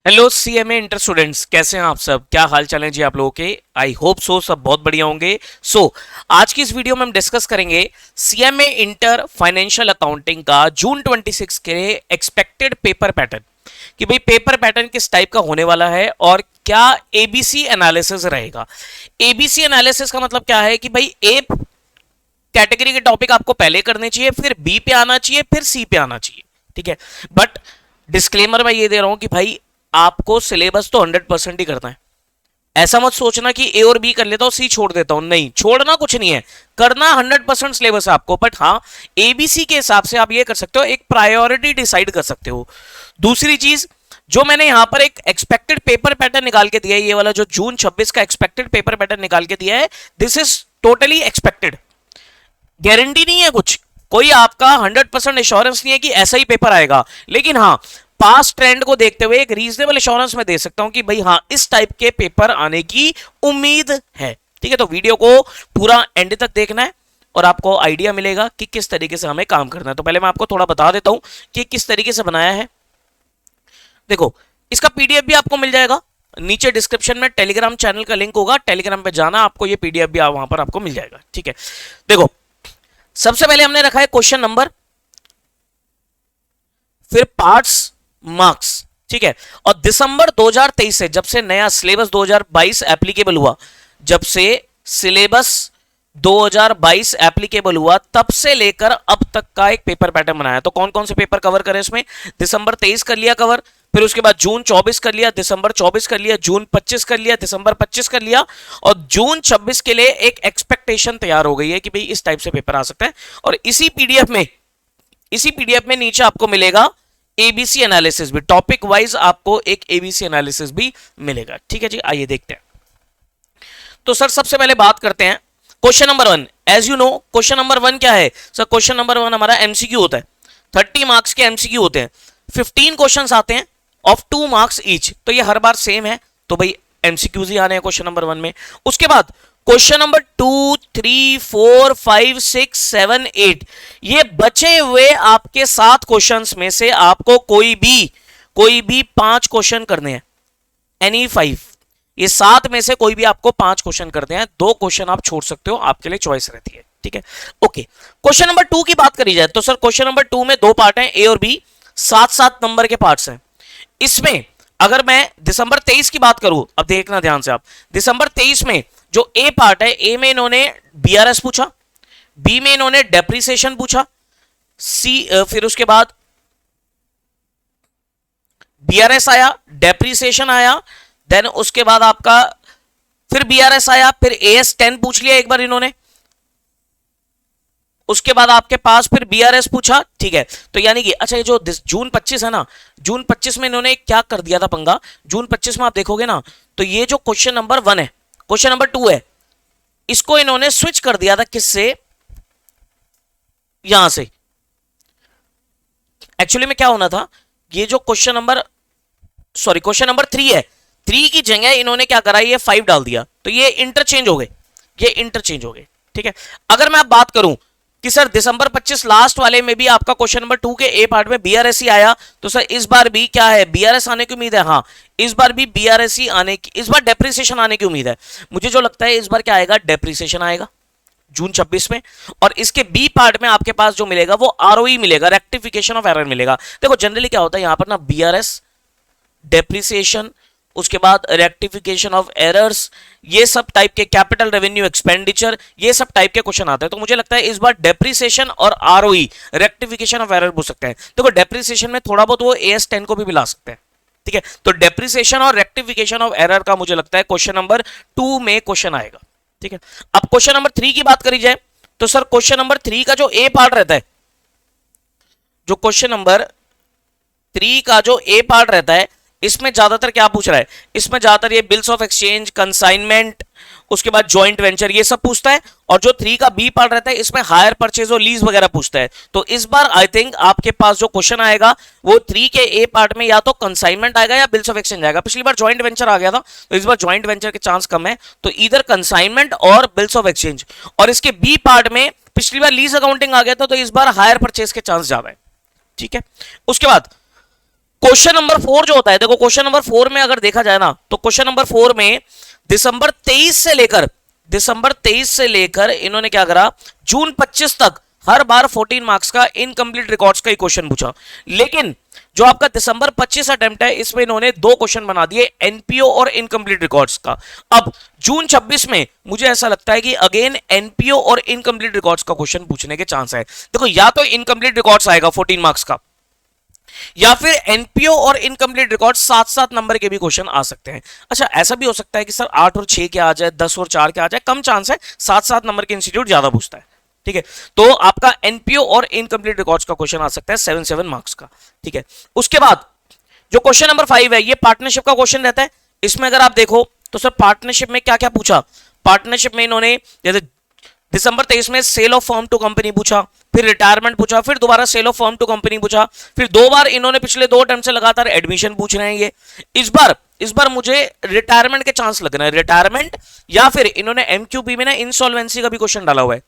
Hello CMA inter students, कैसे हैं आप सब? क्या हाल चाल है जी आप लोगों के? आई होप सो सब बहुत बढ़िया होंगे। आज की इस वीडियो में हम डिस्कस करेंगे सीएमए इंटर फाइनेंशियल अकाउंटिंग का जून 26 के एक्सपेक्टेड पेपर पैटर्न, कि भाई पेपर पैटर्न किस टाइप का होने वाला है और क्या एबीसी एनालिसिस रहेगा। एबीसी एनालिसिस का मतलब क्या है कि भाई ए कैटेगरी के टॉपिक आपको पहले करने चाहिए, फिर बी पे आना चाहिए, फिर सी पे आना चाहिए। ठीक है, बट डिस्क्लेमर मैं ये दे रहा हूं कि भाई आपको सिलेबस तो 100% ही करना है। ऐसा मत सोचना कि ए और बी कर लेता हूं, सी छोड़ देता हूं। नहीं, छोड़ना कुछ नहीं है, करना 100% सिलेबस है आपको। बट हाँ, एबीसी के हिसाब से आप ये कर सकते हो, एक प्रायोरिटी डिसाइड कर सकते हो। दूसरी चीज, जो मैंने यहां पर एक एक्सपेक्टेड पेपर पैटर्न निकाल के दिया है, ये वाला जो जून 26 का एक्सपेक्टेड पेपर पैटर्न निकाल के दिया है, this is totally expected. Guarantee नहीं है कुछ, कोई आपका 100% एश्योरेंस नहीं है कि ऐसा ही पेपर आएगा, लेकिन हाँ, पास्ट ट्रेंड को देखते हुए एक रीजनेबल एश्योरेंस में दे सकता हूं कि भाई हाँ, इस टाइप के पेपर आने की उम्मीद है। ठीक है, तो वीडियो को पूरा एंड तक देखना है और आपको आइडिया मिलेगा कि किस तरीके से हमें काम करना है। तो पहले मैं आपको थोड़ा बता देता हूं कि किस तरीके से बनाया है। देखो, इसका पीडीएफ भी आपको मिल जाएगा, नीचे डिस्क्रिप्शन में टेलीग्राम चैनल का लिंक होगा, टेलीग्राम पे जाना, आपको ये पीडीएफ भी वहां पर आपको मिल जाएगा। ठीक है, देखो, सबसे पहले हमने रखा है क्वेश्चन नंबर, फिर पार्ट्स, मार्क्स। ठीक है, और दिसंबर 2023 से, जब से नया सिलेबस 2022 एप्लीकेबल हुआ, जब से सिलेबस 2022 एप्लीकेबल हुआ, तब से लेकर अब तक का एक पेपर पैटर्न बनाया। तो कौन कौन से पेपर कवर करें इसमें? दिसंबर 23 कर लिया कवर, फिर उसके बाद जून 24 कर लिया, दिसंबर 24 कर लिया, जून 25 कर लिया, दिसंबर 25 कर लिया, और जून 26 के लिए एक एक्सपेक्टेशन तैयार हो गई है कि भाई इस टाइप से पेपर आ सकता है। और इसी पीडीएफ में नीचे आपको मिलेगा एबीसी एनालिसिस भी, टॉपिक वाइज आपको एक एबीसी एनालिसिस भी मिलेगा। ठीक है जी, आइए देखते हैं। तो सर सबसे पहले बात करते हैं question number 1। As you know, question number 1 क्या है सर? क्वेश्चन नंबर 1 हमारा एमसीक्यू होता है, 30 मार्क्स के एमसीक्यू होते हैं, 15 क्वेश्चंस आते हैं ऑफ 2 मार्क्स ईच। तो ये हर बार सेम है, तो भाई एमसीक्यूज ही आने हैं क्वेश्चन नंबर 1 में। उसके बाद क्वेश्चन नंबर 2, 3, 4, 5, 6, 7, 8, ये बचे हुए आपके 7 क्वेश्चंस में से आपको कोई भी 5 क्वेश्चन करने हैं, एनी 5। ये 7 में से कोई भी आपको 5 क्वेश्चन करते हैं, 2 क्वेश्चन आप छोड़ सकते हो, आपके लिए चॉइस रहती है। ठीक है, ओके। क्वेश्चन नंबर 2 की बात करी जाए तो सर क्वेश्चन नंबर 2 में 2 पार्ट हैं, ए और बी, 7-7 नंबर के पार्ट्स हैं। इसमें अगर मैं दिसंबर 23 की बात करूं, अब देखना ध्यान से आप, दिसंबर 23 में जो ए पार्ट है, ए में इन्होंने बीआरएस पूछा, बी में इन्होंने डेप्रिसिएशन पूछा, फिर उसके बाद बीआरएस आया, डेप्रिसिएशन आया, देन उसके बाद आपका फिर बीआरएस आया, फिर एएस 10 पूछ लिया एक बार इन्होंने, उसके बाद आपके पास फिर बीआरएस पूछा। ठीक है, तो यानी कि अच्छा, ये जो जून 25 है ना, जून 25 में इन्होंने क्या कर दिया था पंगा, जून 25 में आप देखोगे ना, तो ये जो क्वेश्चन नंबर 1 है, क्वेश्चन नंबर 2 है, इसको इन्होंने स्विच कर दिया था, किससे? यहां से। एक्चुअली में क्या होना था, ये जो question number, sorry, question number 3 है, 3 की जगह इन्होंने क्या करा, ये 5 डाल दिया, तो ये इंटरचेंज हो गए। ठीक है, अगर मैं अब बात करूं कि सर दिसंबर 25 लास्ट वाले में भी आपका क्वेश्चन नंबर 2 के ए पार्ट में बीआरएस ही आया, तो सर इस बार भी क्या है, बीआरएस आने की उम्मीद है? हाँ, इस बार भी बीआरएस ही आने की, इस बार डेप्रिसिएशन आने की उम्मीद है। मुझे जो लगता है इस बार क्या आएगा, डेप्रिसिएशन आएगा जून 26 में। और इसके बी पार्ट में आपके पास जो मिलेगा वो आरओई मिलेगा, रेक्टिफिकेशन ऑफ एरर मिलेगा। देखो जनरली क्या होता है यहां पर ना, बीआरएस, डेप्रिसिएशन, उसके बाद रेक्टिफिकेशन ऑफ एरर्स, ये सब टाइप के, कैपिटल रेवेन्यू एक्सपेंडिचर, ये सब टाइप के क्वेश्चन आते हैं। तो मुझे लगता है इस बार डेप्रिसिएशन और आरओई, रेक्टिफिकेशन ऑफ एरर पूछ सकते हैं। देखो डेप्रिसिएशन में थोड़ा बहुत वो एएस 10 को भी मिला सकते हैं। ठीक है, तो डेप्रिसिएशन और रेक्टिफिकेशन ऑफ एरर का मुझे लगता है क्वेश्चन नंबर 2 में क्वेश्चन आएगा। ठीक है, अब क्वेश्चन नंबर 3 की बात करी जाए तो सर क्वेश्चन नंबर 3 का जो ए पार्ट रहता है, जो क्वेश्चन नंबर 3 का जो ए पार्ट रहता है, इसमें ज्यादातर क्या पूछ रहा है, इसमें ज्यादातर ये बिल्स ऑफ एक्सचेंज, कंसाइनमेंट, उसके बाद जॉइंट वेंचर, ये सब पूछता है। और जो 3 का बी पार्ट रहता है, इसमें हायर परचेज और लीज वगैरह पूछता है। तो इस बार आई थिंक आपके पास जो क्वेश्चन आएगा वो 3 के ए पार्ट में या तो कंसाइनमेंट आएगा या बिल्स ऑफ एक्सचेंज आएगा। पिछली बार जॉइंट वेंचर आ गया था, तो इस बार जॉइंट वेंचर के चांस कम है, तो इधर कंसाइनमेंट और बिल्स ऑफ एक्सचेंज। और इसके बी पार्ट में पिछली बार लीज अकाउंटिंग आ गया था, तो इस बार हायर परचेज के चांस ज्यादा है। ठीक है, उसके बाद क्वेश्चन नंबर 4 जो होता है, देखो क्वेश्चन नंबर 4 में अगर देखा जाए ना, तो क्वेश्चन नंबर 4 में दिसंबर 23 से लेकर इन्होंने क्या करा, जून 25 तक हर बार 14 मार्क्स का इनकम्प्लीट रिकॉर्ड्स का ही क्वेश्चन पूछा। लेकिन जो आपका दिसंबर 25 अटेम्प्ट है, इसमें इन्होंने 2 क्वेश्चन बना दिए एनपीओ और इनकम्प्लीट रिकॉर्ड्स का। अब जून 26 में मुझे ऐसा लगता है कि अगेन एनपीओ और इनकम्प्लीट रिकॉर्ड्स का क्वेश्चन पूछने के चांस है। देखो या तो इनकम्प्लीट रिकॉर्ड्स आएगा 14 मार्क्स का, या फिर एनपीओ और इनकम्प्लीट रिकॉर्ड 7-7 नंबर के भी क्वेश्चन आ सकते हैं। अच्छा ऐसा भी हो सकता है कि सर 8 और 6 के आ जाए, 10 और 4 के आ जाए, कम चांस है, 7-7 नंबर के इंस्टीट्यूट ज्यादा पूछता है। ठीक है, तो आपका एनपीओ और इनकम्प्लीट रिकॉर्ड्स का क्वेश्चन आ सकता है 7-7 मार्क्स का। ठीक है, उसके बाद जो क्वेश्चन नंबर 5 है, ये पार्टनरशिप का क्वेश्चन रहता है। इसमें अगर आप देखो तो सर पार्टनरशिप में क्या क्या पूछा, पार्टनरशिप में इन्होंने जैसे दिसंबर 23 में sale of firm to company पूछा, फिर रिटायरमेंट पूछा, फिर दोबारा sale of firm to company पूछा, फिर 2 बार इन्होंने पिछले 2 टर्म से लगातार एडमिशन पूछ रहे हैं ये। इस बार मुझे रिटायरमेंट के चांस लग रहे हैं, रिटायरमेंट या फिर इन्होंने एमक्यूपी में ना इंसॉल्वेंसी का भी क्वेश्चन डाला हुआ है।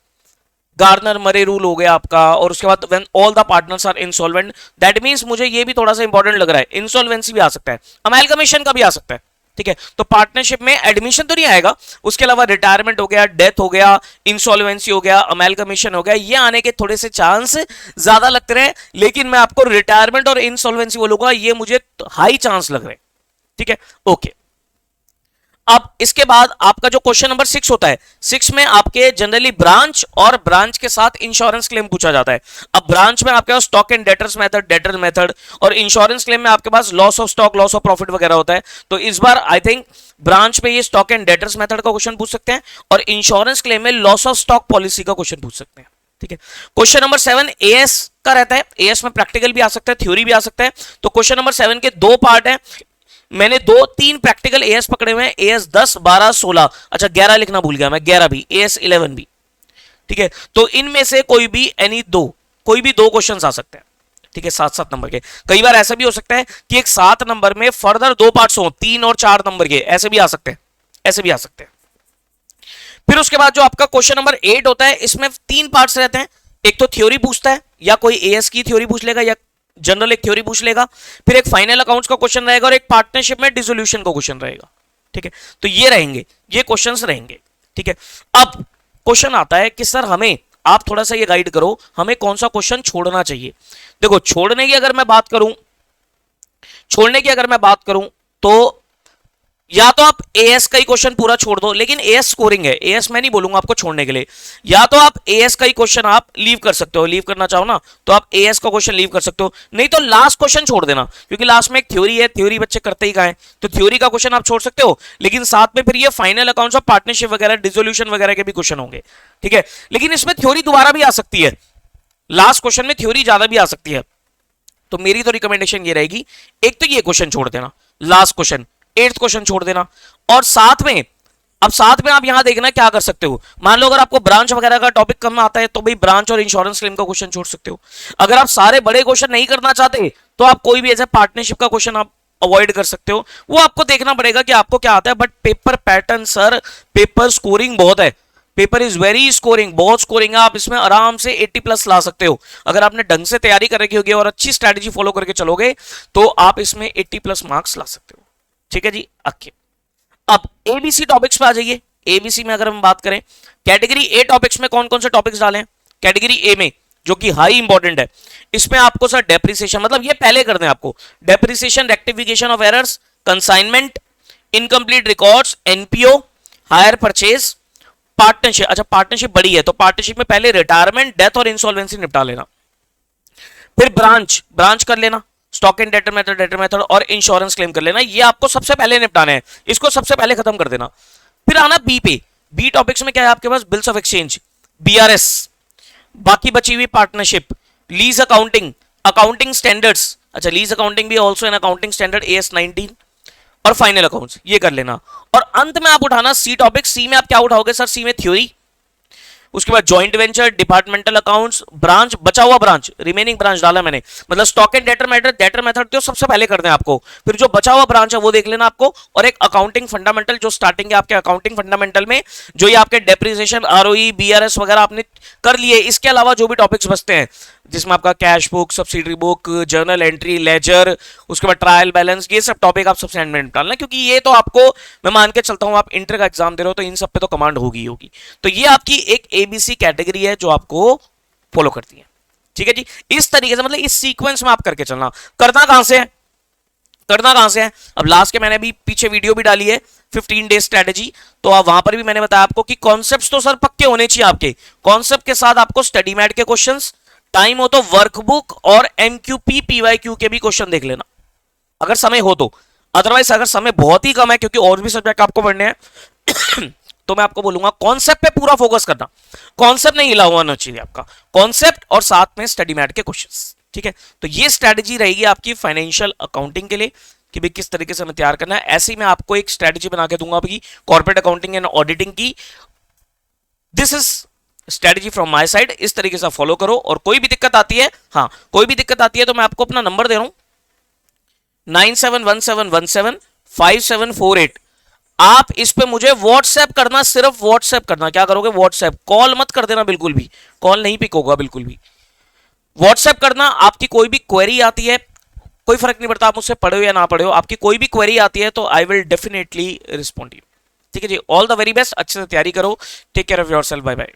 गार्नर मरे रूल हो गया आपका, और उसके बाद when all the partners are insolvent, that means मुझे ये भी थोड़ा सा इंपॉर्टेंट लग रहा है, इंसॉल्वेंसी भी आ सकता है, अमेलगमेशन का भी आ सकता है। ठीक है, तो पार्टनरशिप में एडमिशन तो नहीं आएगा, उसके अलावा रिटायरमेंट हो गया, डेथ हो गया, इंसॉल्वेंसी हो गया, अमेलगमेशन हो गया, ये आने के थोड़े से चांस ज्यादा लगते रहे। लेकिन मैं आपको रिटायरमेंट और इंसॉल्वेंसी बोलूंगा, ये मुझे हाई चांस लग रहे हैं। ठीक है, ओके। अब इसके बाद आपका जो क्वेश्चन नंबर 6 होता है, 6 में आपके जनरली ब्रांच और ब्रांच के साथ इंश्योरेंस क्लेम पूछा जाता है। अब ब्रांच में आपके पास stock and debtors method, debtor method, और इंश्योरेंस क्लेम में आपके पास loss of stock, loss of profit वगैरह होता है। तो इस बार आई थिंक ब्रांच में ये स्टॉक एंड डेटर्स मेथड का क्वेश्चन पूछ सकते हैं, और इंश्योरेंस क्लेम में लॉस ऑफ स्टॉक पॉलिसी का क्वेश्चन पूछ सकते हैं। ठीक है, क्वेश्चन नंबर 7 एएस का रहता है। एएस में प्रैक्टिकल भी आ सकता है, थ्योरी भी आ सकता है। तो क्वेश्चन नंबर 7 के 2 पार्ट है, मैंने 2-3 प्रैक्टिकल एएस पकड़े हुए हैं, एएस 10, 12, 16, अच्छा 11 लिखना भूल गया मैं, 11 भी, एएस 11 भी। ठीक है, तो इनमें से कोई भी कोई भी 2 क्वेश्चन आ सकते हैं। ठीक है, 7-7 नंबर के। कई बार ऐसा भी हो सकता है कि एक 7 नंबर में फर्दर 2 पार्ट्स हो, 3 और 4 नंबर के, ऐसे भी आ सकते हैं, ऐसे भी आ सकते हैं। फिर उसके बाद जो आपका क्वेश्चन नंबर 8 होता है, इसमें 3 पार्ट्स रहते हैं। एक तो थ्योरी पूछता है, या कोई एएस की थ्योरी पूछ लेगा, या जनरल एक थ्योरी पूछ लेगा, फिर एक फाइनल अकाउंट्स का क्वेश्चन रहेगा, और एक पार्टनरशिप में डिसोल्यूशन का क्वेश्चन रहेगा। ठीक है, तो ये रहेंगे, ये क्वेश्चंस रहेंगे। ठीक है, अब क्वेश्चन आता है कि सर हमें आप थोड़ा सा ये गाइड करो, हमें कौन सा क्वेश्चन छोड़ना चाहिए। देखो छोड़ने की अगर मैं बात करूं तो या तो आप एएस का ही क्वेश्चन पूरा छोड़ दो, लेकिन एएस स्कोरिंग है, एएस मैं नहीं बोलूंगा आपको छोड़ने के लिए। या तो आप एएस का ही क्वेश्चन आप लीव कर सकते हो, लीव करना चाहो ना तो आप एएस का क्वेश्चन लीव कर सकते हो, नहीं तो लास्ट क्वेश्चन छोड़ देना, क्योंकि लास्ट में एक थ्योरी है, थ्योरी बच्चे करते ही कहां है, तो थ्योरी का क्वेश्चन आप छोड़ सकते हो, लेकिन साथ में फिर ये फाइनल अकाउंट्स ऑफ पार्टनरशिप वगैरह, डिसोल्यूशन वगैरह के भी क्वेश्चन होंगे। ठीक है, लेकिन इसमें थ्योरी दोबारा भी आ सकती है, लास्ट क्वेश्चन में थ्योरी ज्यादा भी आ सकती है। तो मेरी तो रिकमेंडेशन ये रहेगी, एक तो ये क्वेश्चन छोड़ देना, लास्ट क्वेश्चन, 8th क्वेश्चन छोड़ देना, और साथ में आप यहां देखना क्या कर सकते हो। मान लो अगर आपको ब्रांच वगैरह का टॉपिक कम आता है, तो भाई ब्रांच और इंश्योरेंस क्लेम का क्वेश्चन छोड़ सकते हो। अगर आप सारे बड़े क्वेश्चन नहीं करना चाहते, तो आप कोई भी ऐसे पार्टनरशिप का क्वेश्चन आप अवॉइड कर सकते हो। वो आपको देखना पड़ेगा कि आपको क्या आता है, but paper pattern sir, paper scoring बहुत है, पेपर इज वेरी स्कोरिंग, बहुत स्कोरिंग है। आप इसमें आराम से 80+ ला सकते हो, अगर आपने ढंग से तैयारी कर रखी होगी और अच्छी स्ट्रैटेजी फॉलो करके चलोगे, तो आप इसमें 80+ मार्क्स ला सकते हो। ठीक है जी, ओके। अब एबीसी टॉपिक्स पे आ जाइए। एबीसी में अगर हम बात करें, कैटेगरी ए टॉपिक्स में कौन कौन से टॉपिक्स डालें। कैटेगरी ए में जो कि हाई इंपॉर्टेंट है, इसमें आपको सर डेप्रिसिएशन, मतलब ये पहले कर दें आपको, depreciation, rectification of errors, consignment, incomplete records, NPO, hire purchase, partnership. अच्छा पार्टनरशिप बड़ी है, तो पार्टनरशिप में पहले रिटायरमेंट, डेथ और इंसॉल्वेंसी निपटा लेना, फिर ब्रांच कर लेना, स्टॉक एंड डेटर मेथड और इंश्योरेंस क्लेम कर लेना, ये आपको सबसे पहले निपटाना है, इसको सबसे पहले खत्म कर देना। फिर आना बी पे। बी टॉपिक्स में क्या है आपके पास, बिल्स ऑफ एक्सचेंज, बीआरएस, बाकी बची हुई partnership, lease accounting, accounting standards, अच्छा लीज अकाउंटिंग भी also an accounting standard AS 19, और फाइनल अकाउंट्स, ये कर लेना। और अंत में आप उठाना सी टॉपिक। सी में आप क्या उठाओगे सर, सी में थ्योरी, उसके बाद joint venture, departmental accounts, branch, बचा हुआ ब्रांच, रिमेनिंग ब्रांच डाला मैंने, मतलब स्टॉक एंड डेटर मेथड तो सबसे पहले करना है आपको, फिर जो बचा हुआ ब्रांच है वो देख लेना आपको, और एक अकाउंटिंग फंडामेंटल जो स्टार्टिंग है आपके अकाउंटिंग फंडामेंटल में, जो ये आपके डेप्रिसिएशन, आरओई, बीआरएस वगैरह आपने कर लिए, इसके अलावा जो भी टॉपिक्स बचते हैं जिसमें आपका cash book, subsidiary book, journal entry, ledger, उसके बाद ट्रायल बैलेंस, ये सब टॉपिक आप सबसे एंड में निकालना, क्योंकि ये तो आपको मैं मान के चलता हूं आप इंटर का एग्जाम दे रहे हो तो इन सब पे तो कमांड होगी होगी। तो ये आपकी एक एबीसी कैटेगरी है जो आपको फॉलो करती है। ठीक है जी, इस तरीके से मतलब इस सीक्वेंस में आप करके चलना। करना कहां से है, करना कहां से है, अब लास्ट के मैंने अभी पीछे वीडियो भी डाली है 15 डे स्ट्रेटेजी, तो आप वहां पर भी मैंने बताया आपको कि कॉन्सेप्ट्स तो सर पक्के होने चाहिए आपके, कॉन्सेप्ट के साथ आपको स्टडी मैट के क्वेश्चंस, टाइम हो तो वर्कबुक और एमक्यूपी पीवाईक्यू के भी क्वेश्चन देख लेना अगर समय हो तो, अदरवाइज अगर समय बहुत ही कम है क्योंकि और भी सब्जेक्ट आपको पढ़ने हैं तो मैं आपको बोलूंगा कॉन्सेप्ट पे पूरा फोकस करना, कॉन्सेप्ट नहीं हिला हुआ होना चाहिए आपका, कॉन्सेप्ट और साथ में स्टडी मैट के क्वेश्चंस। ठीक है, तो ये स्ट्रेटजी रहेगी आपकी फाइनेंशियल अकाउंटिंग के लिए कि भाई किस तरीके से हमें तैयार करना है। ऐसे ही मैं आपको एक स्ट्रेटजी बना के दूंगा अभी कॉर्पोरेट अकाउंटिंग एंड ऑडिटिंग की। This is strategy from my side, इस तरीके से फॉलो करो, और कोई भी दिक्कत आती है, हाँ कोई भी दिक्कत आती है तो मैं आपको अपना नंबर दे रहा हूं 9717175748, आप इस पे मुझे व्हाट्सएप करना, सिर्फ व्हाट्सएप करना। क्या करोगे, व्हाट्सएप, कॉल मत कर देना बिल्कुल भी, कॉल नहीं पिक होगा बिल्कुल भी, व्हाट्सएप करना। आपकी कोई भी क्वेरी आती है, कोई फर्क नहीं पड़ता आप मुझसे पढ़े हो या ना पढ़े हो, आपकी कोई भी क्वेरी आती है तो I will definitely respond you. ठीक है जी, ऑल द वेरी बेस्ट, अच्छे से तैयारी करो, take care of yourself, bye bye.